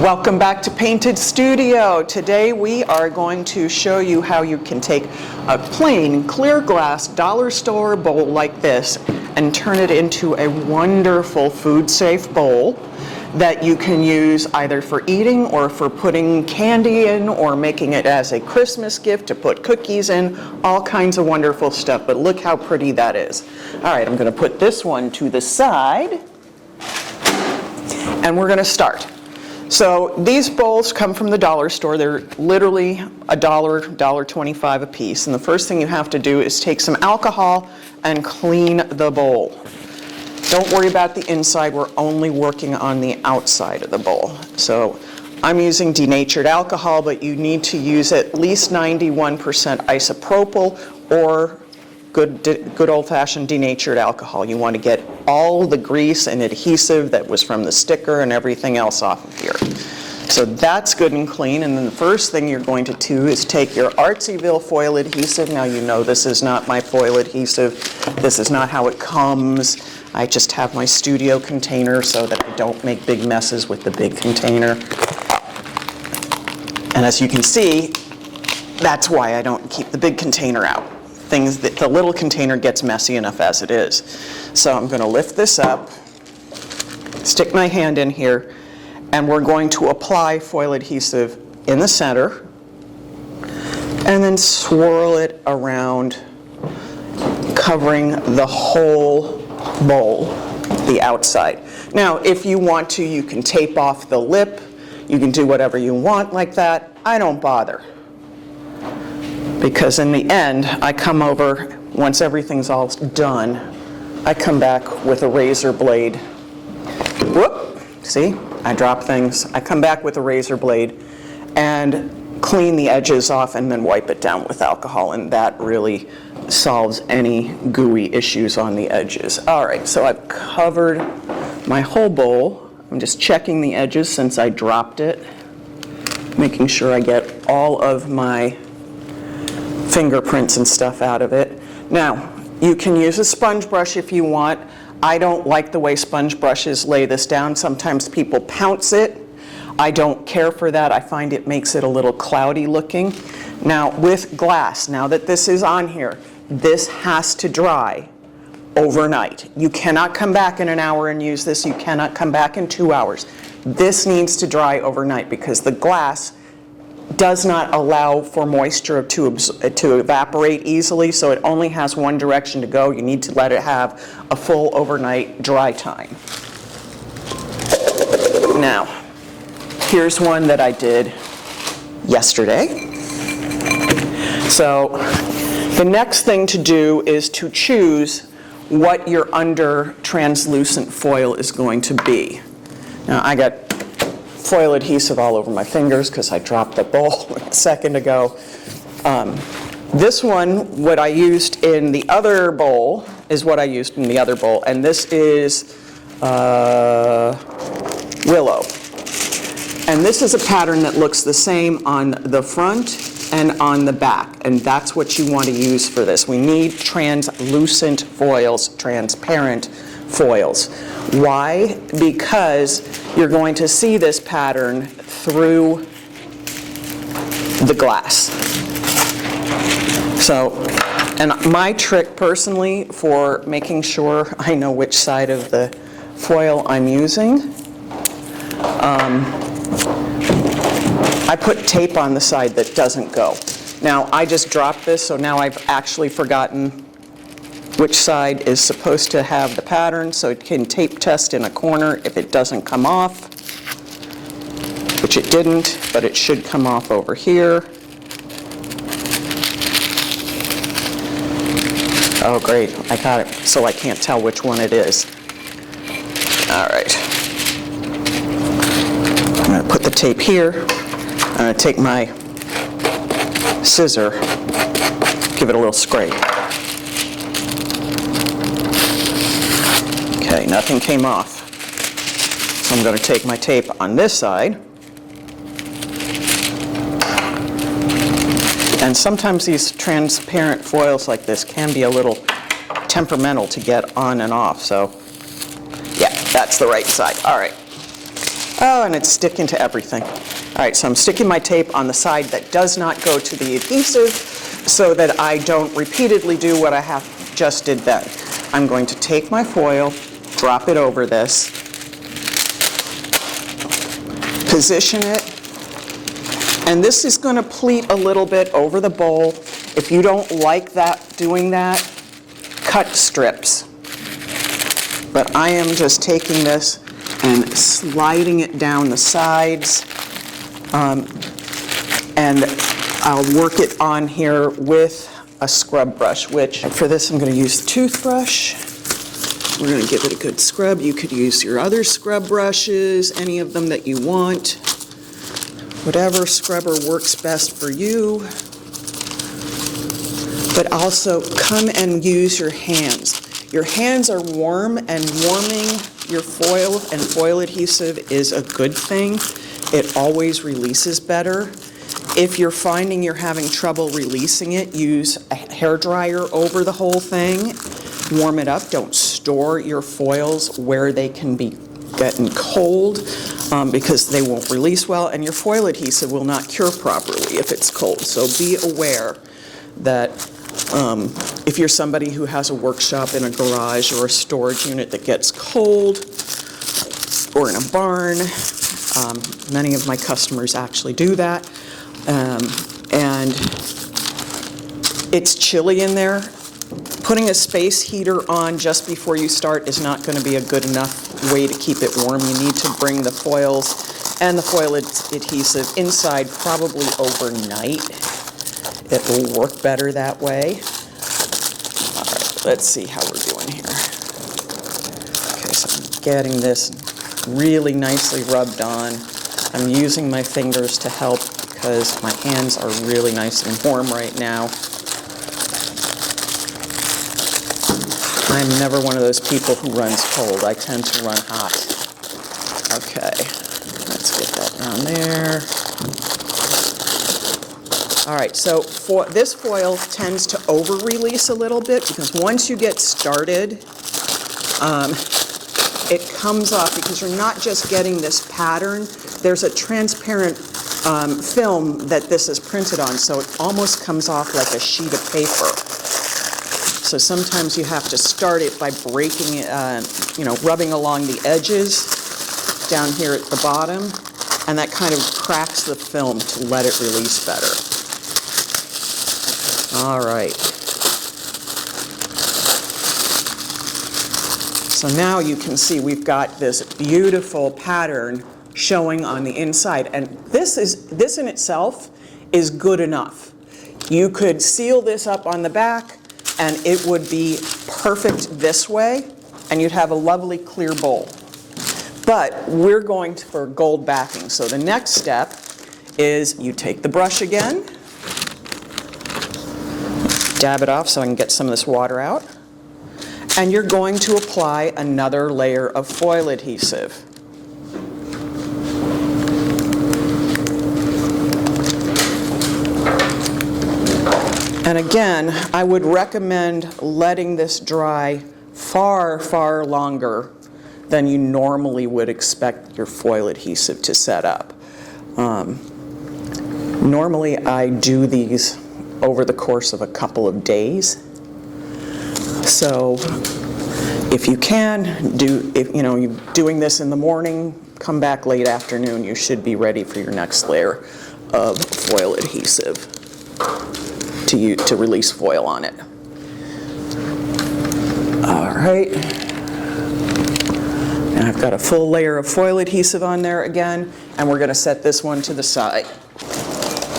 Welcome back to Painted Studio. Today we are going to show you how you can take a plain clear glass dollar store bowl like this and turn it into a wonderful food safe bowl that you can use either for eating or for putting candy in or making it as a Christmas gift to put cookies in, all kinds of wonderful stuff. But look how pretty that is. All right, I'm going to put this one to the side and we're going to start. So these bowls come from the dollar store. They're literally $1, $1.25 a piece. And the first thing you have to do is take some alcohol and clean the bowl. Don't worry about the inside. We're only working on the outside of the bowl. So I'm using denatured alcohol, but you need to use at least 91% isopropyl or good old-fashioned denatured alcohol. You want to get all the grease and adhesive that was from the sticker and everything else off of here. So that's good and clean. And then the first thing you're going to do is take your Artsyville foil adhesive. Now you know this is not my foil adhesive. This is not how it comes. I just have my studio container so that I don't make big messes with the big container. And as you can see, that's why I don't keep the big container out. Things that the little container gets messy enough as it is. So I'm going to lift this up, stick my hand in here, and we're going to apply foil adhesive in the center and then swirl it around, covering the whole bowl, the outside. Now, if you want to, you can tape off the lip. You can do whatever you want like that. I don't bother. Because in the end, I come over, once everything's all done, I come back with a razor blade. Whoop, see, I drop things. I come back with a razor blade and clean the edges off and then wipe it down with alcohol, and that really solves any gooey issues on the edges. All right, so I've covered my whole bowl. I'm just checking the edges since I dropped it, making sure I get all of my fingerprints and stuff out of it. Now, you can use a sponge brush if you want. I don't like the way sponge brushes lay this down. Sometimes people pounce it. I don't care for that. I find it makes it a little cloudy looking. Now, with glass, now that this is on here, this has to dry overnight. You cannot come back in an hour and use this. You cannot come back in 2 hours. This needs to dry overnight because the glass does not allow for moisture to evaporate easily, so it only has one direction to go. You need to let it have a full overnight dry time. Now, here's one that I did yesterday. So the next thing to do is to choose what your under translucent foil is going to be. Now, I got foil adhesive all over my fingers because I dropped the bowl a second ago. This one, what I used in the other bowl, is what I used in the other bowl, and this is Willow. And this is a pattern that looks the same on the front and on the back, and that's what you want to use for this. We need translucent foils, transparent foils. Why? Because you're going to see this pattern through the glass. So, and my trick personally for making sure I know which side of the foil I'm using, I put tape on the side that doesn't go. Now, I just dropped this, so now I've actually forgotten which side is supposed to have the pattern, so it can tape test in a corner if it doesn't come off, which it didn't, but it should come off over here. Oh great, I got it, so I can't tell which one it is. All right, I'm going to put the tape here. I'm going to take my scissor, give it a little scrape. Okay, nothing came off. So I'm going to take my tape on this side. And sometimes these transparent foils like this can be a little temperamental to get on and off. So yeah, that's the right side. All right. Oh, and it's sticking to everything. All right, so I'm sticking my tape on the side that does not go to the adhesive so that I don't repeatedly do what I just did then. I'm going to take my foil, drop it over this, position it, and this is going to pleat a little bit over the bowl. If you don't like doing that, cut strips. But I am just taking this and sliding it down the sides, and I'll work it on here with a scrub brush, which for this I'm going to use a toothbrush. We're going to give it a good scrub. You could use your other scrub brushes, any of them that you want. Whatever scrubber works best for you. But also come and use your hands. Your hands are warm, and warming your foil and foil adhesive is a good thing. It always releases better. If you're finding you're having trouble releasing it, use a hairdryer over the whole thing. Warm it up. Don't store your foils where they can be getting cold because they won't release well, and your foil adhesive will not cure properly if it's cold. So be aware that if you're somebody who has a workshop in a garage or a storage unit that gets cold, or in a barn, many of my customers actually do that, and it's chilly in there, putting a space heater on just before you start is not going to be a good enough way to keep it warm. You need to bring the foils and the foil adhesive inside probably overnight. It will work better that way. All right, let's see how we're doing here. Okay, so I'm getting this really nicely rubbed on. I'm using my fingers to help because my hands are really nice and warm right now. I'm never one of those people who runs cold. I tend to run hot. Okay, let's get that down there. All right, so this foil tends to over-release a little bit because once you get started, it comes off because you're not just getting this pattern. There's a transparent film that this is printed on, so it almost comes off like a sheet of paper. So sometimes you have to start it by breaking it, rubbing along the edges down here at the bottom, and that kind of cracks the film to let it release better. All right. So now you can see we've got this beautiful pattern showing on the inside, and this in itself is good enough. You could seal this up on the back, and it would be perfect this way, and you'd have a lovely clear bowl. But we're going for gold backing. So the next step is you take the brush again, dab it off so I can get some of this water out, and you're going to apply another layer of foil adhesive. And again, I would recommend letting this dry far, far longer than you normally would expect your foil adhesive to set up. Normally I do these over the course of a couple of days. So if you can, you're doing this in the morning, come back late afternoon, you should be ready for your next layer of foil adhesive to release foil on it. All right. And I've got a full layer of foil adhesive on there again, and we're going to set this one to the side.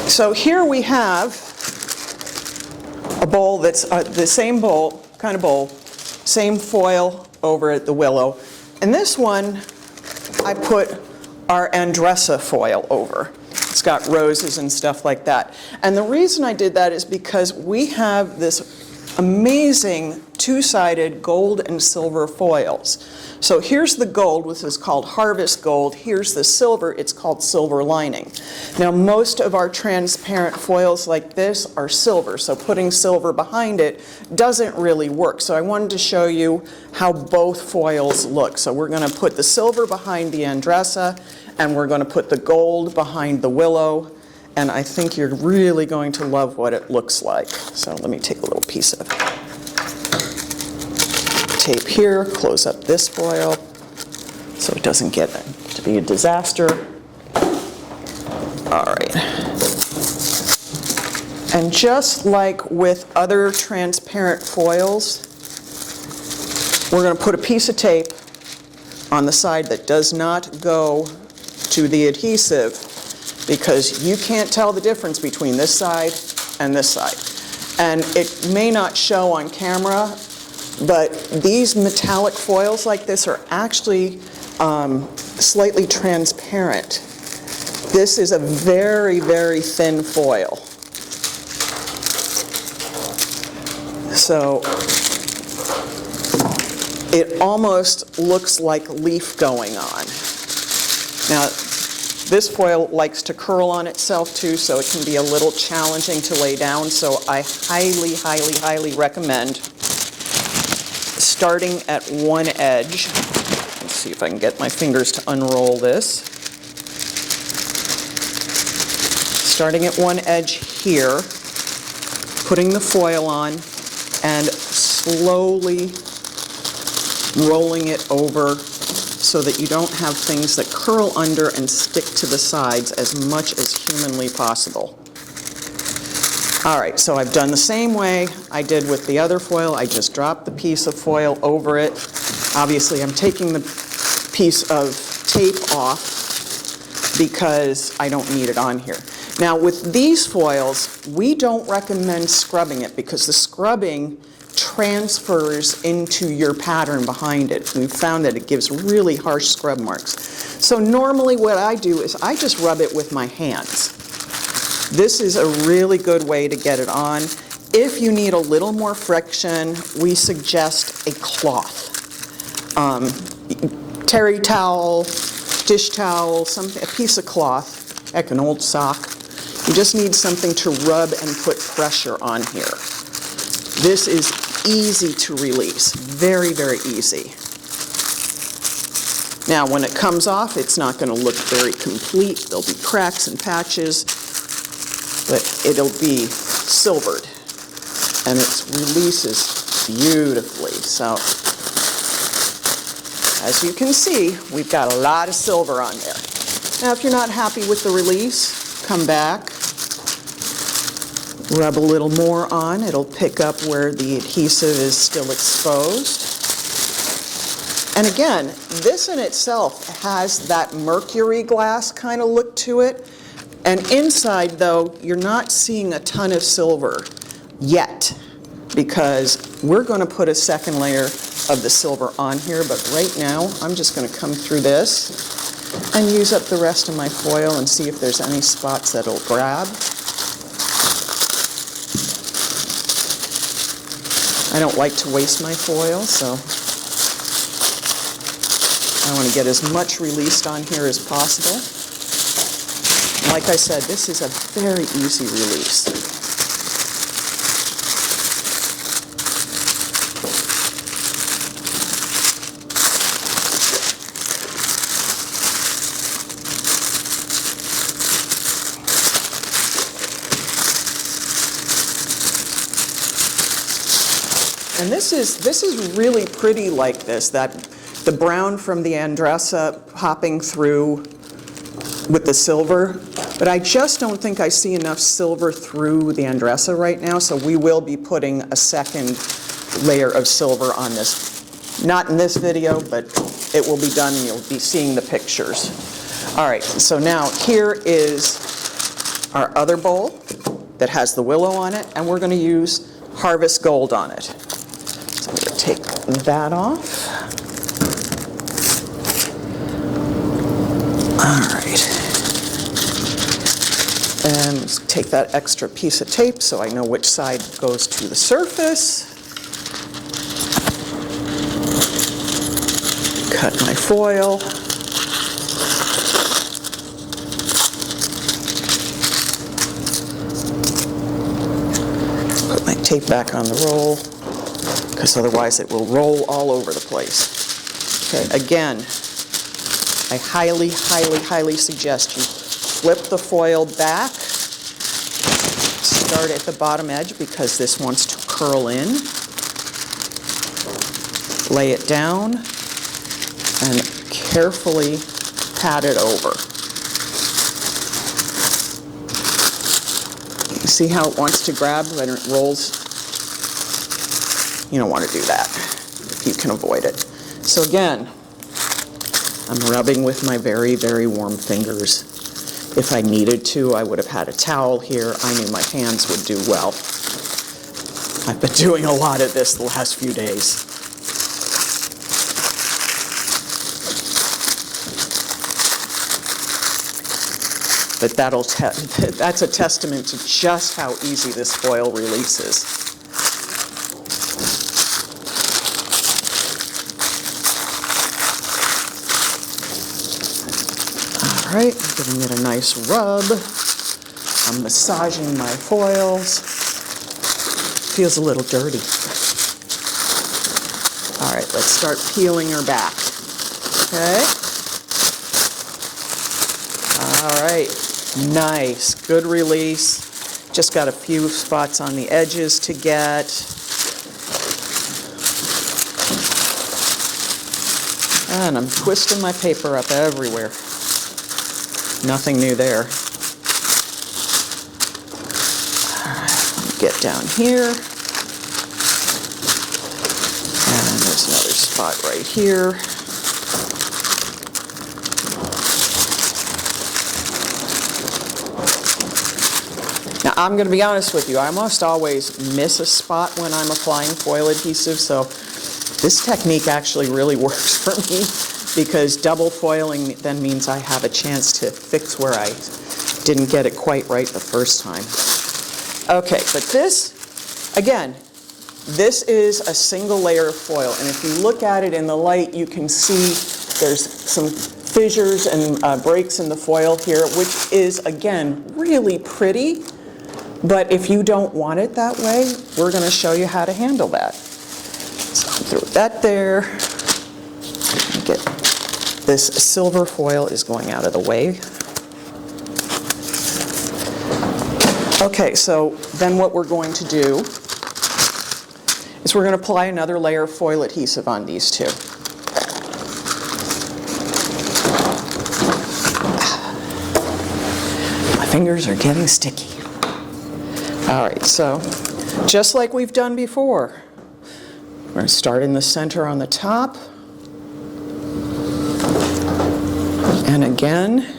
So here we have a bowl that's the same bowl, kind of bowl, same foil over at the Willow. And this one, I put our Andressa foil over. It's got roses and stuff like that. And the reason I did that is because we have this amazing two-sided gold and silver foils. So here's the gold, which is called Harvest Gold. Here's the silver, it's called Silver Lining. Now most of our transparent foils like this are silver, so putting silver behind it doesn't really work. So I wanted to show you how both foils look. So we're going to put the silver behind the Andressa, and we're going to put the gold behind the willow, and I think you're really going to love what it looks like. So let me take a little piece of tape here, close up this foil so it doesn't get to be a disaster. All right. And just like with other transparent foils, we're going to put a piece of tape on the side that does not go to the adhesive, because you can't tell the difference between this side and this side. And it may not show on camera, but these metallic foils like this are actually slightly transparent. This is a very, very thin foil. So it almost looks like leaf going on. Now, this foil likes to curl on itself too, so it can be a little challenging to lay down, so I highly, highly, highly recommend starting at one edge. Let's see if I can get my fingers to unroll this. Starting at one edge here, putting the foil on, and slowly rolling it over so that you don't have things that curl under and stick to the sides as much as humanly possible. All right, so I've done the same way I did with the other foil. I just dropped the piece of foil over it. Obviously, I'm taking the piece of tape off because I don't need it on here. Now, with these foils, we don't recommend scrubbing it because the scrubbing transfers into your pattern behind it. We've found that it gives really harsh scrub marks. So normally what I do is I just rub it with my hands. This is a really good way to get it on. If you need a little more friction, we suggest a cloth. Terry towel, dish towel, a piece of cloth, heck, an old sock. You just need something to rub and put pressure on here. This is easy to release, very, very easy. Now, when it comes off, it's not going to look very complete. There'll be cracks and patches, but it'll be silvered, and it releases beautifully. So, as you can see, we've got a lot of silver on there. Now, if you're not happy with the release, come back. Rub a little more on. It'll pick up where the adhesive is still exposed. And again, this in itself has that mercury glass kind of look to it. And inside, though, you're not seeing a ton of silver yet, because we're going to put a second layer of the silver on here. But right now, I'm just going to come through this and use up the rest of my foil and see if there's any spots that it'll grab. I don't like to waste my foil, so I want to get as much released on here as possible. Like I said, this is a very easy release. And this is really pretty like this, that the brown from the Andressa popping through with the silver, but I just don't think I see enough silver through the Andressa right now, so we will be putting a second layer of silver on this. Not in this video, but it will be done and you'll be seeing the pictures. All right, so now here is our other bowl that has the willow on it, and we're going to use Harvest Gold on it. So I'm going to take that off. All right. And let's take that extra piece of tape so I know which side goes to the surface. Cut my foil. Put my tape back on the roll, because otherwise it will roll all over the place. Okay, again, I highly, highly, highly suggest you flip the foil back, start at the bottom edge because this wants to curl in, lay it down, and carefully pat it over. See how it wants to grab when it rolls? You don't want to do that if you can avoid it. So again, I'm rubbing with my very, very warm fingers. If I needed to, I would have had a towel here. I knew my hands would do well. I've been doing a lot of this the last few days. But that's a testament to just how easy this foil releases. All right, giving it a nice rub. I'm massaging my foils. Feels a little dirty. All right, let's start peeling her back. Okay. All right, nice, good release. Just got a few spots on the edges to get. And I'm twisting my paper up everywhere. Nothing new there. All right, get down here. And there's another spot right here. Now, I'm going to be honest with you, I almost always miss a spot when I'm applying foil adhesive, so this technique actually really works for me because double foiling then means I have a chance to fix where I didn't get it quite right the first time. Okay, but this, again, this is a single layer of foil, and if you look at it in the light, you can see there's some fissures and breaks in the foil here, which is, again, really pretty. But if you don't want it that way, we're going to show you how to handle that. So throw that there. Get this silver foil is going out of the way. Okay, so then what we're going to do is we're going to apply another layer of foil adhesive on these two. My fingers are getting sticky. All right, so just like we've done before, we're going to start in the center on the top. And again,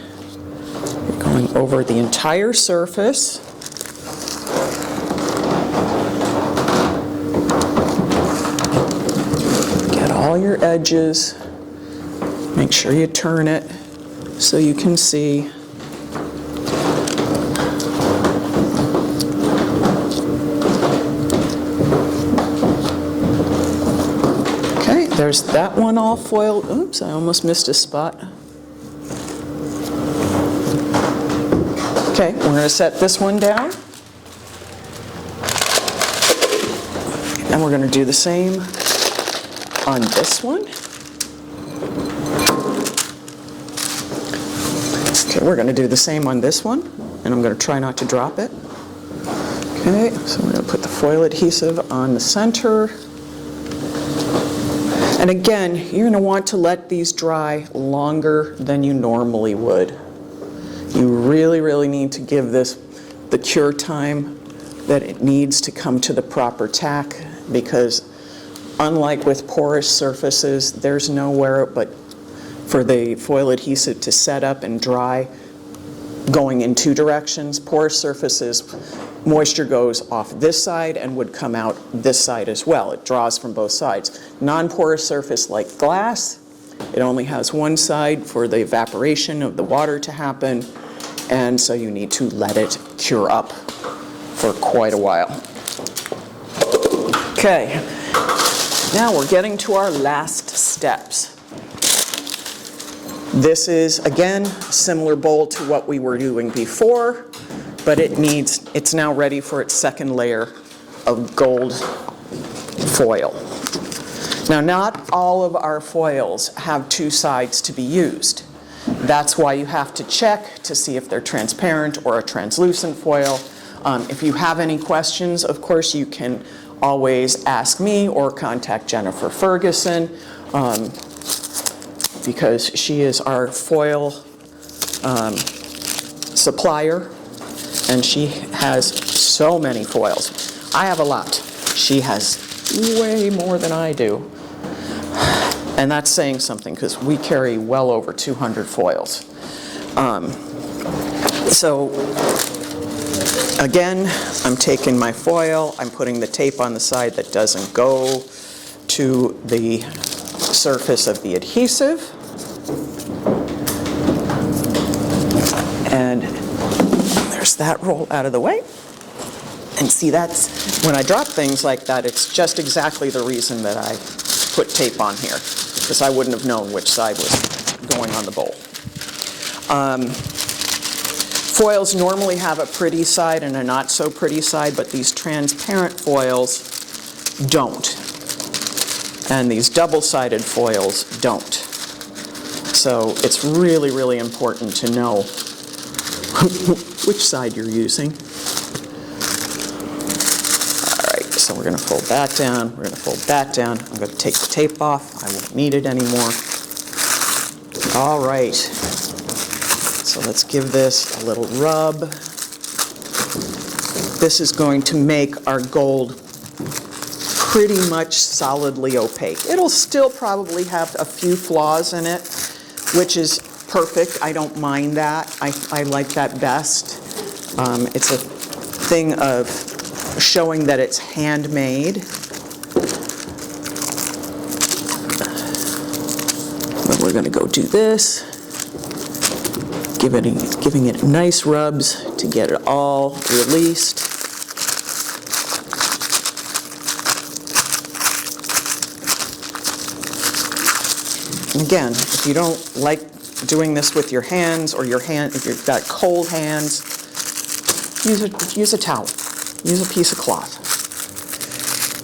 we're going over the entire surface. Get all your edges. Make sure you turn it so you can see. There's that one all foiled. Oops, I almost missed a spot. Okay, we're going to set this one down. And we're going to do the same on this one. Okay, we're going to do the same on this one. And I'm going to try not to drop it. Okay, so we're going to put the foil adhesive on the center. And again, you're going to want to let these dry longer than you normally would. You really, really need to give this the cure time that it needs to come to the proper tack, because unlike with porous surfaces, there's nowhere but for the foil adhesive to set up and dry going in two directions. Porous surfaces, moisture goes off this side and would come out this side as well. It draws from both sides. Non-porous surface like glass, it only has one side for the evaporation of the water to happen, and so you need to let it cure up for quite a while. Okay, now we're getting to our last steps. This is, again, a similar bowl to what we were doing before, but it's now ready for its second layer of gold foil. Now, not all of our foils have two sides to be used. That's why you have to check to see if they're transparent or a translucent foil. If you have any questions, of course, you can always ask me or contact Jennifer Ferguson, because she is our foil supplier, and she has so many foils. I have a lot. She has way more than I do. And that's saying something, because we carry well over 200 foils. So again, I'm taking my foil, I'm putting the tape on the side that doesn't go to the surface of the adhesive. And there's that roll out of the way. And see, that's, when I drop things like that, it's just exactly the reason that I put tape on here, because I wouldn't have known which side was going on the bowl. Foils normally have a pretty side and a not so pretty side, but these transparent foils don't. And these double-sided foils don't. So it's really, really important to know which side you're using. All right, so we're going to fold that down. We're going to fold that down. I'm going to take the tape off. I won't need it anymore. All right. So let's give this a little rub. This is going to make our gold pretty much solidly opaque. It'll still probably have a few flaws in it, which is perfect. I don't mind that. I like that best. It's a thing of showing that it's handmade. But we're going to go do this. Giving it nice rubs to get it all released. And again, if you don't like doing this with your hands, or if you've got cold hands, use a towel. Use a piece of cloth.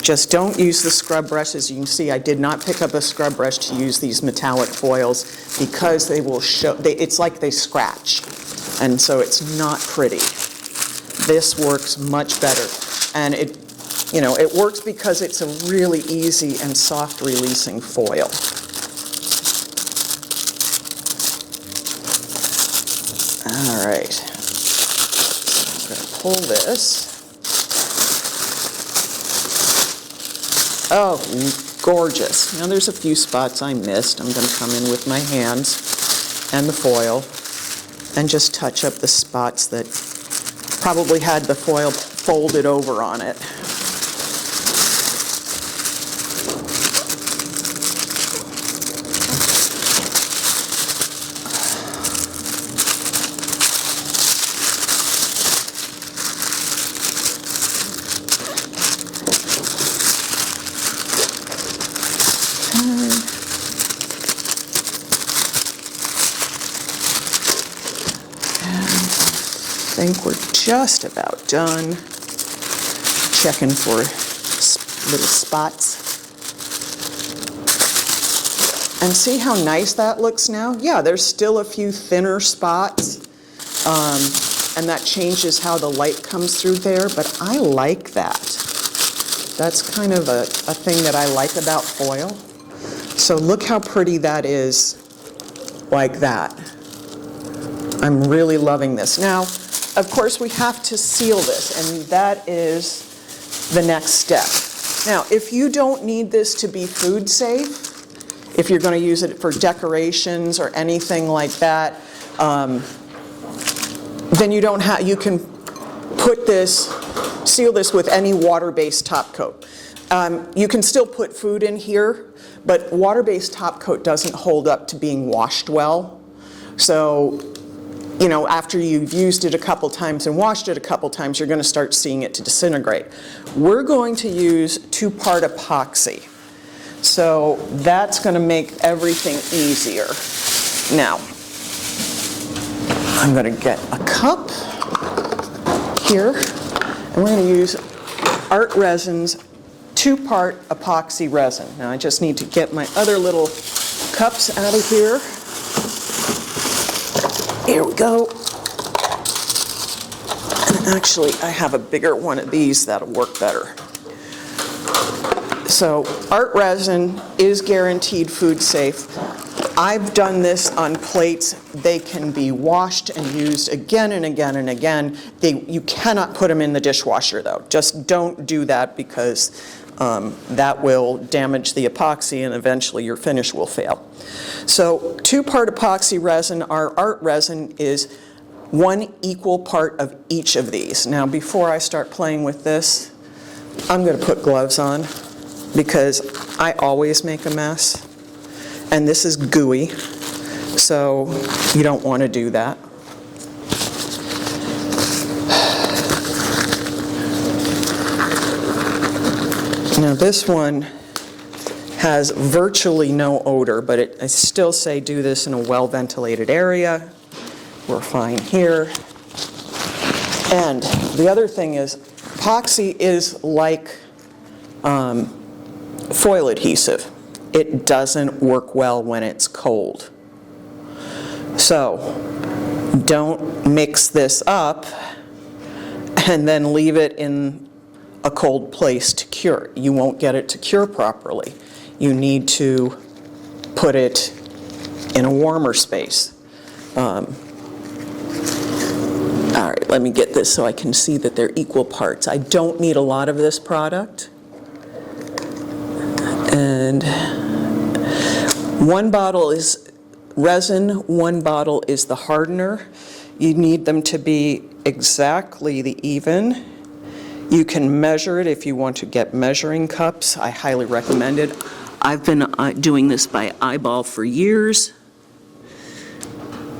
Just don't use the scrub brush. As you can see, I did not pick up a scrub brush to use these metallic foils, because they will show, it's like they scratch. And so it's not pretty. This works much better. And it works because it's a really easy and soft releasing foil. All right. So I'm going to pull this. Oh, gorgeous. Now there's a few spots I missed. I'm going to come in with my hands and the foil and just touch up the spots that probably had the foil folded over on it. I think we're just about done. Checking for little spots. And see how nice that looks now? Yeah, there's still a few thinner spots, and that changes how the light comes through there, but I like that. That's kind of a thing that I like about foil. So look how pretty that is, like that. I'm really loving this. Now, of course, we have to seal this, and that is the next step. Now, if you don't need this to be food safe, if you're going to use it for decorations or anything like that, then you can put this, seal this with any water-based top coat. You can still put food in here, but water-based top coat doesn't hold up to being washed well. So, after you've used it a couple times and washed it a couple times, you're going to start seeing it to disintegrate. We're going to use 2-part epoxy. So that's going to make everything easier. Now, I'm going to get a cup here, and we're going to use Art Resin's 2-part epoxy resin. Now I just need to get my other little cups out of here. Here we go. And actually, I have a bigger one of these that'll work better. So art resin is guaranteed food safe. I've done this on plates. They can be washed and used again and again and again. You cannot put them in the dishwasher though. Just don't do that because that will damage the epoxy and eventually your finish will fail. So 2-part epoxy resin, our art resin is 1 equal part of each of these. Now before I start playing with this, I'm going to put gloves on because I always make a mess. And this is gooey, so you don't want to do that. Now this one has virtually no odor, but I still say do this in a well-ventilated area. We're fine here. And the other thing is, epoxy is like foil adhesive. It doesn't work well when it's cold. So don't mix this up and then leave it in a cold place to cure. You won't get it to cure properly. You need to put it in a warmer space. All right, let me get this so I can see that they're equal parts. I don't need a lot of this product. And 1 bottle is resin, 1 bottle is the hardener. You need them to be exactly even. You can measure it if you want to get measuring cups. I highly recommend it. I've been doing this by eyeball for years,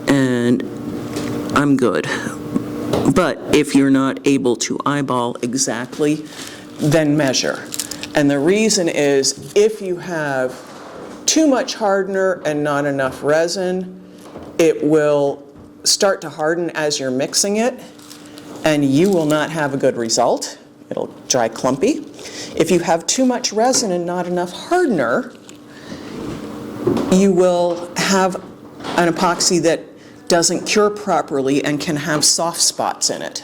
and I'm good. But if you're not able to eyeball exactly, then measure. And the reason is if you have too much hardener and not enough resin, it will start to harden as you're mixing it, and you will not have a good result. It'll dry clumpy. If you have too much resin and not enough hardener, you will have an epoxy that doesn't cure properly and can have soft spots in it.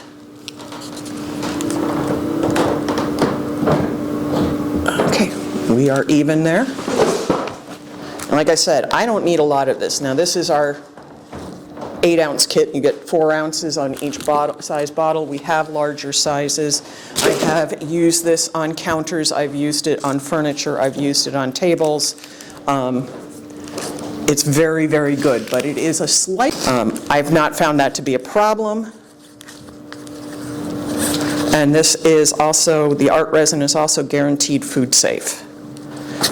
Okay, we are even there. And like I said, I don't need a lot of this. Now this is our 8-ounce kit. You get 4 ounces on each size bottle. We have larger sizes. I have used this on counters. I've used it on furniture. I've used it on tables. It's very, very good, but it is a slight... I've not found that to be a problem. And this is also, the art resin is also guaranteed food safe,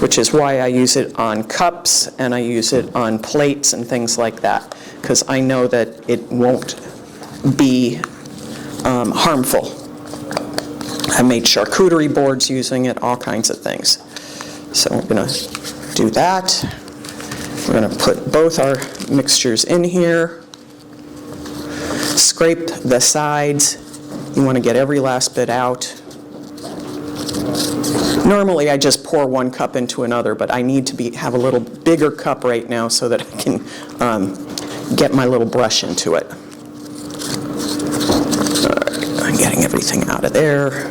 which is why I use it on cups and I use it on plates and things like that, because I know that it won't be harmful. I made charcuterie boards using it, all kinds of things. So we're going to do that. We're going to put both our mixtures in here. Scrape the sides. You want to get every last bit out. Normally I just pour 1 cup into another, but I need to have a little bigger cup right now so that I can get my little brush into it. I'm getting everything out of there.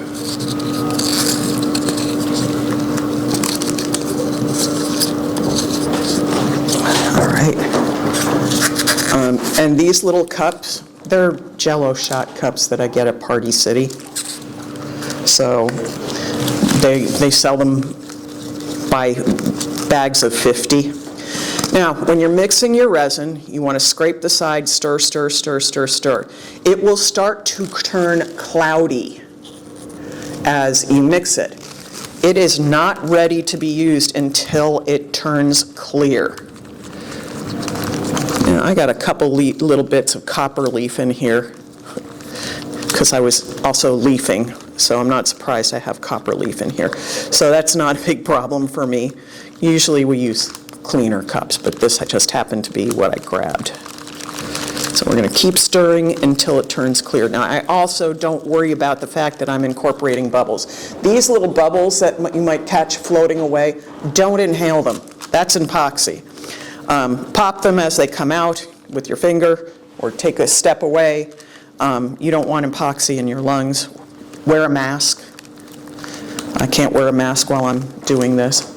All right. And these little cups, they're Jell-O shot cups that I get at Party City. So they sell them by bags of 50. Now, when you're mixing your resin, you want to scrape the sides, stir, stir, stir, stir, stir. It will start to turn cloudy as you mix it. It is not ready to be used until it turns clear. Now, I got a couple little bits of copper leaf in here because I was also leafing, so I'm not surprised I have copper leaf in here. So that's not a big problem for me. Usually we use cleaner cups, but this just happened to be what I grabbed. So we're going to keep stirring until it turns clear. Now I also don't worry about the fact that I'm incorporating bubbles. These little bubbles that you might catch floating away, don't inhale them. That's epoxy. Pop them as they come out with your finger, or take a step away. You don't want epoxy in your lungs. Wear a mask. I can't wear a mask while I'm doing this.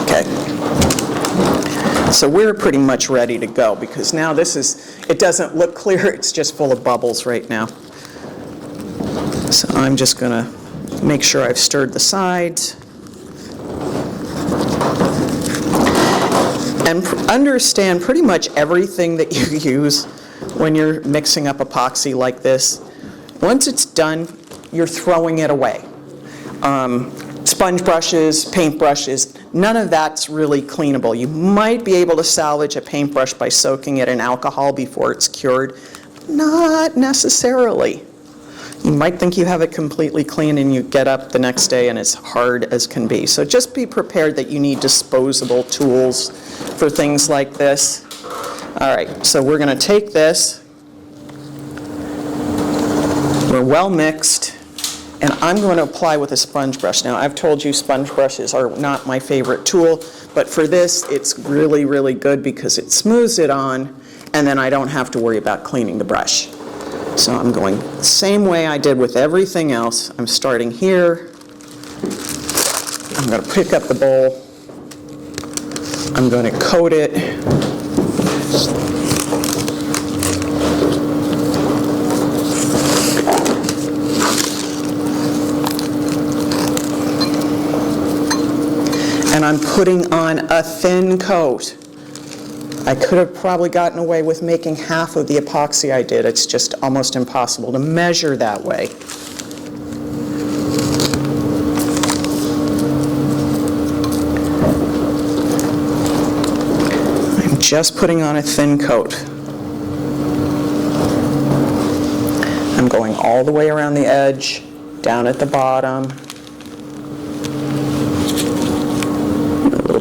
Okay. So we're pretty much ready to go because now it doesn't look clear, it's just full of bubbles right now. So I'm just going to make sure I've stirred the sides. And understand pretty much everything that you use when you're mixing up epoxy like this. Once it's done, you're throwing it away. Sponge brushes, paint brushes, none of that's really cleanable. You might be able to salvage a paintbrush by soaking it in alcohol before it's cured. Not necessarily. You might think you have it completely clean and you get up the next day and it's hard as can be. So just be prepared that you need disposable tools for things like this. All right, so we're going to take this. We're well mixed. And I'm going to apply with a sponge brush. Now, I've told you sponge brushes are not my favorite tool, but for this, it's really, really good because it smooths it on, and then I don't have to worry about cleaning the brush. So I'm going the same way I did with everything else. I'm starting here. I'm going to pick up the bowl. I'm going to coat it. And I'm putting on a thin coat. I could have probably gotten away with making half of the epoxy I did. It's just almost impossible to measure that way. I'm just putting on a thin coat. I'm going all the way around the edge, down at the bottom.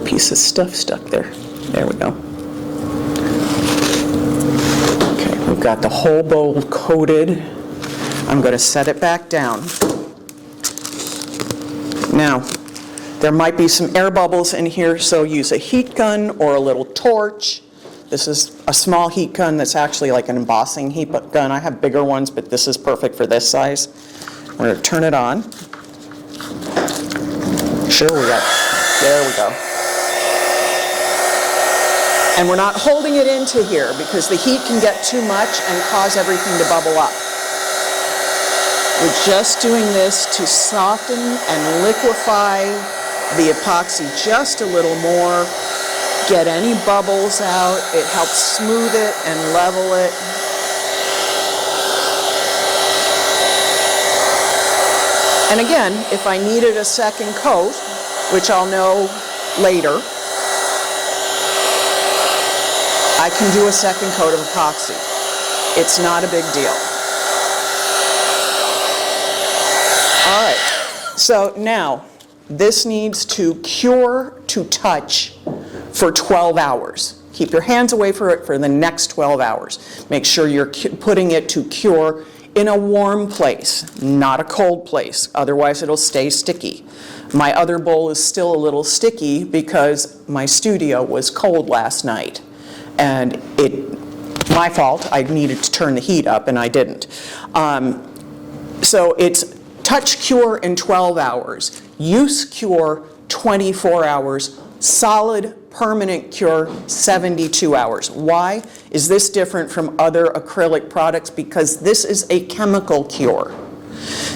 Piece of stuff stuck there. There we go. Okay, we've got the whole bowl coated. I'm going to set it back down. Now, there might be some air bubbles in here, so use a heat gun or a little torch. This is a small heat gun that's actually like an embossing heat gun. I have bigger ones, but this is perfect for this size. We're going to turn it on. There we go. And we're not holding it into here because the heat can get too much and cause everything to bubble up. We're just doing this to soften and liquefy the epoxy just a little more, get any bubbles out. It helps smooth it and level it. And again, if I needed a second coat, which I'll know later, I can do a second coat of epoxy. It's not a big deal. All right, so now this needs to cure to touch for 12 hours. Keep your hands away from it for the next 12 hours. Make sure you're putting it to cure in a warm place, not a cold place. Otherwise, it'll stay sticky. My other bowl is still a little sticky because my studio was cold last night. And my fault, I needed to turn the heat up and I didn't. So it's touch cure in 12 hours, use cure 24 hours, solid permanent cure 72 hours. Why is this different from other acrylic products? Because this is a chemical cure.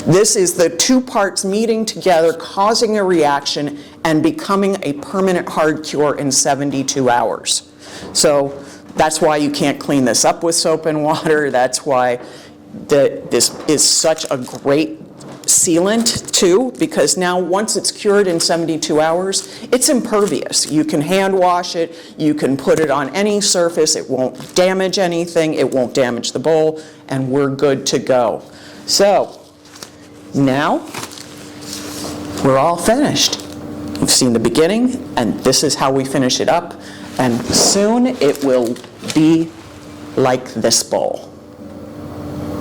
This is the two parts meeting together, causing a reaction and becoming a permanent hard cure in 72 hours. So that's why you can't clean this up with soap and water. That's why this is such a great sealant too, because now once it's cured in 72 hours, it's impervious. You can hand wash it, you can put it on any surface, it won't damage anything, it won't damage the bowl, and we're good to go. So now we're all finished. You've seen the beginning, and this is how we finish it up. And soon it will be like this bowl.